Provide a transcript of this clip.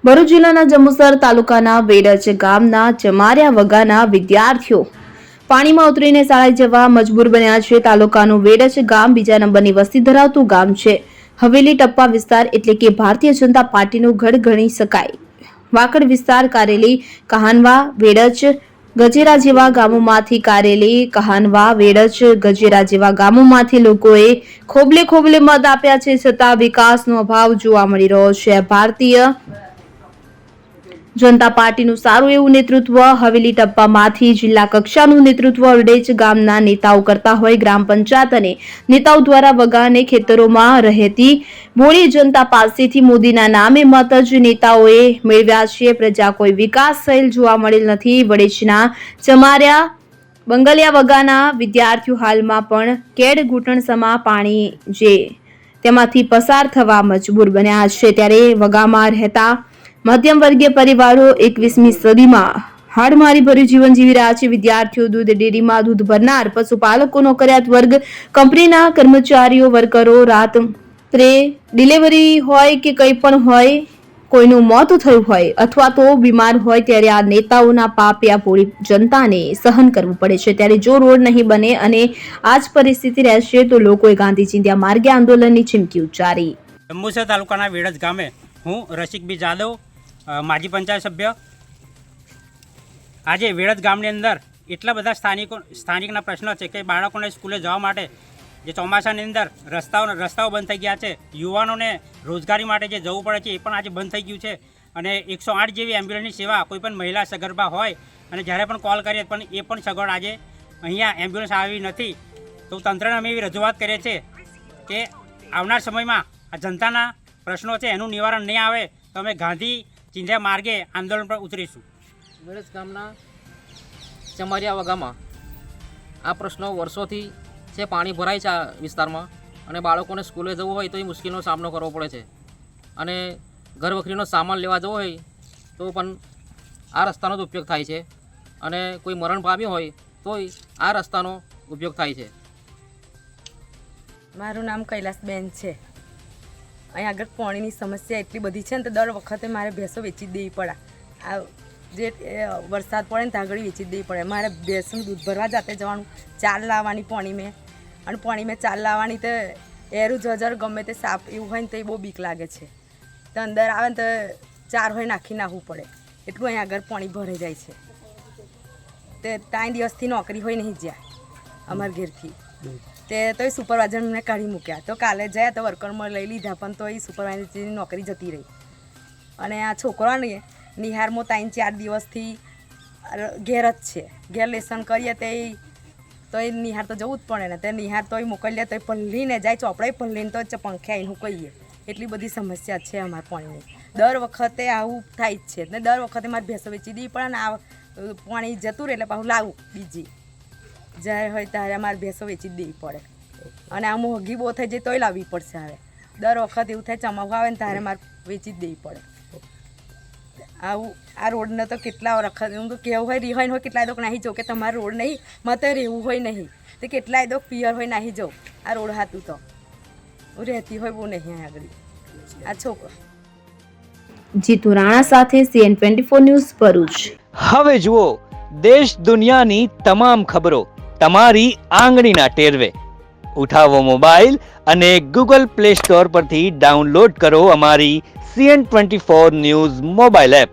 ભરૂચ જિલ્લાના જંબુસર તાલુકાના વેડજ ગામના ચમારિયા વગાના વિદ્યાર્થીઓ પાણીમાં ઉતરીને શાળાએ જવા મજબૂર બન્યા છે. તાલુકાનું વેડજ ગામ બીજા નંબરની વસ્તી ધરાવતું ગામ છે. હવેલી ટપ્પા વિસ્તાર એટલે કે ભારતીય જનતા પાર્ટીનું ગઢ ગણી શકાય. વાકડ વિસ્તાર, કારેલી, કહાનવા, વેડજ, ગજેરા જેવા ગામોમાંથી કારેલી, કહાનવા, વેડજ, ગજેરા જેવા ગામોમાંથી લોકોએ ખોબલે ખોબલે મત આપ્યા છે, છતાં વિકાસનો અભાવ જોવા મળી રહ્યો છે. ભારતીય જનતા પાર્ટીનું સારું એવું નેતૃત્વ હવેલી ટપ્પામાંથી જિલ્લા કક્ષાનું નેતૃત્વ વેડજ ગામના નેતાઓ કરતા હોય. ગ્રામ પંચાયત અને નેતાઓ દ્વારા વગાને ખેતરોમાં રહેતી બોળી જનતા પાસેથી મોદીના નામે મત જ નેતાઓએ મેળવ્યા છે. પ્રજા કોઈ વિકાસ થયેલ જોવા મળેલ નથી. વેડજના ચમારિયા બંગલિયા વગાના વિદ્યાર્થીઓ હાલમાં પણ કેડ ઘૂંટણસમા પાણી જે તેમાંથી પસાર થવા મજબૂર બન્યા છે. ત્યારે વગામાં રહેતા મધ્યમ વર્ગીય પરિવારો 21મી સદીમાં હાડમારી ભર્યું જીવન જીવી રહ્યા છે. વિદ્યાર્થીઓ, દૂધ ડેરીમાં દૂધ ભરનાર, પશુપાલકો, નોકરિયાત વર્ગ, કંપનીના કર્મચારીઓ, વર્કરો, રાત્રે ડિલિવરી હોય કે કંઈ પણ હોય, કોઈનું મોત થયું હોય અથવા તો બીમાર હોય ત્યારે આ નેતાઓના પાપિયા ભોળી જનતાને સહન કરવું પડે છે. ત્યારે જો રોડ નહીં બને અને આ જ પરિસ્થિતિ રહેશે તો લોકોએ ગાંધી ચિંધ્યા માર્ગે આંદોલનની ચીમકી ઉચ્ચારી. જંબુસર તાલુકાના વેડજ ગામે હું રસિકભાઈ જાદવ, માજી પંચાયત સભ્ય. આજે વેડજ ગામની અંદર એટલા બધા સ્થાનિકના પ્રશ્નો છે કે બાળકોને સ્કૂલે જવા માટે જે ચોમાસાની અંદર રસ્તાઓ બંધ થઈ ગયા છે. યુવાનોને રોજગારી માટે જે જવું પડે છે એ પણ આજે બંધ થઈ ગયું છે. અને 108 જેવી એમ્બ્યુલન્સની સેવા કોઈ પણ મહિલા સગર્ભા હોય અને જ્યારે પણ કોલ કરીએ પણ એ પણ સગવડ આજે અહીંયા એમ્બ્યુલન્સ આવી નથી. તો તંત્રને અમે એવી રજૂઆત કરીએ છીએ કે આવનાર સમયમાં આ જનતાના પ્રશ્નો છે એનું નિવારણ નહીં આવે તો અમે ગાંધી ચિંધ્યા માર્ગે આંદોલન પર ઉતરીશું. વેડજ ગામના ચમારિયા વગામાં આ પ્રશ્નો વર્ષોથી છે. પાણી ભરાય છે આ વિસ્તારમાં અને બાળકોને સ્કૂલે જવું હોય તો એ મુશ્કેલીનો સામનો કરવો પડે છે. અને ઘર વખરીનો સામાન લેવા જવો હોય તો પણ આ રસ્તાનો જ ઉપયોગ થાય છે. અને કોઈ મરણ પામ્યું હોય તોય આ રસ્તાનો ઉપયોગ થાય છે. મારું નામ કૈલાસબેન છે. અહીં આગળ પાણીની સમસ્યા એટલી બધી છે ને તો દર વખતે મારે ભેંસો વેચી જ દેવી પડે. આ જે વરસાદ પડે ને ત્યાં આગળ વેચી જ દેવી પડે. મારે ભેંસનું દૂધ ભરવા જાતે જવાનું, ચાલ લાવવાની પાણી મેં, અને પાણી મેં ચાલ લાવવાની તો એરું જજર ગમે તે સાપ એવું હોય ને તો એ બહુ બીક લાગે છે. તો અંદર આવે ને તો 4 હોય નાખી નાખવું પડે એટલું અહીં આગળ પાણી ભરાઈ જાય છે. તે 3 દિવસથી નોકરી હોય નહીં જ્યાં અમારા ઘેરથી તે તોય સુપરવાઇઝર મને કાઢી મૂક્યા. તો કાલે જાય તો વર્કરમાં લઈ લીધા પણ તો એ સુપરવાઇઝરની નોકરી જતી રહી. અને આ છોકરાને નિહારમાં 3-4 દિવસથી ઘેર જ છે. ઘેર લેસન કરીએ તો એ નિહાર તો જવું જ પડે ને. તે નિહાર તોય મોકલીએ તો પલ્લીને જાય, ચોપડે પલ્લીને તો પંખે આવીને કહીએ. એટલી બધી સમસ્યા છે અમારે પાણીની. દર વખતે આવું થાય જ છે ને દર વખતે મારે ભેંસો વેચી દેવી પડે ને આ પાણી જતું રહે એટલે પાછું લાવું બીજી. જ્યારે હોય ત્યારે અમારે ભેંસો વેચી જ દેવી પડે. અને આ મોંઘી બહુ થઈ જાય તોય લાવવી પડશે. હવે દર વખત એવું થાય ચમાવ આવે ને ત્યારે મારે વેચી જ દેવી પડે. આવું આ રોડને તો કેટલા વખત હું તો કેવું હોય રિહાઈન હોય કેટલાય દોક નાહી જાઉં કે તમારે રોડ નહીં મારે રહેવું હોય નહીં તો કેટલાય દોક પિયર હોય નાહી જાઉં. આ રોડ હાતું તો હું રહેતી હોય બહુ નહીં આગળ આ છોકરો. જીતુ રાણા સાથે CN24 ન્યૂઝ ભરૂચ. હવે જુઓ દેશ દુનિયાની તમામ ખબરો તમારી આંગળીના ટેરવે. ઉઠાવો મોબાઈલ અને Google Play Store પરથી ડાઉનલોડ કરો અમારી CN24 ન્યૂઝ મોબાઈલ એપ.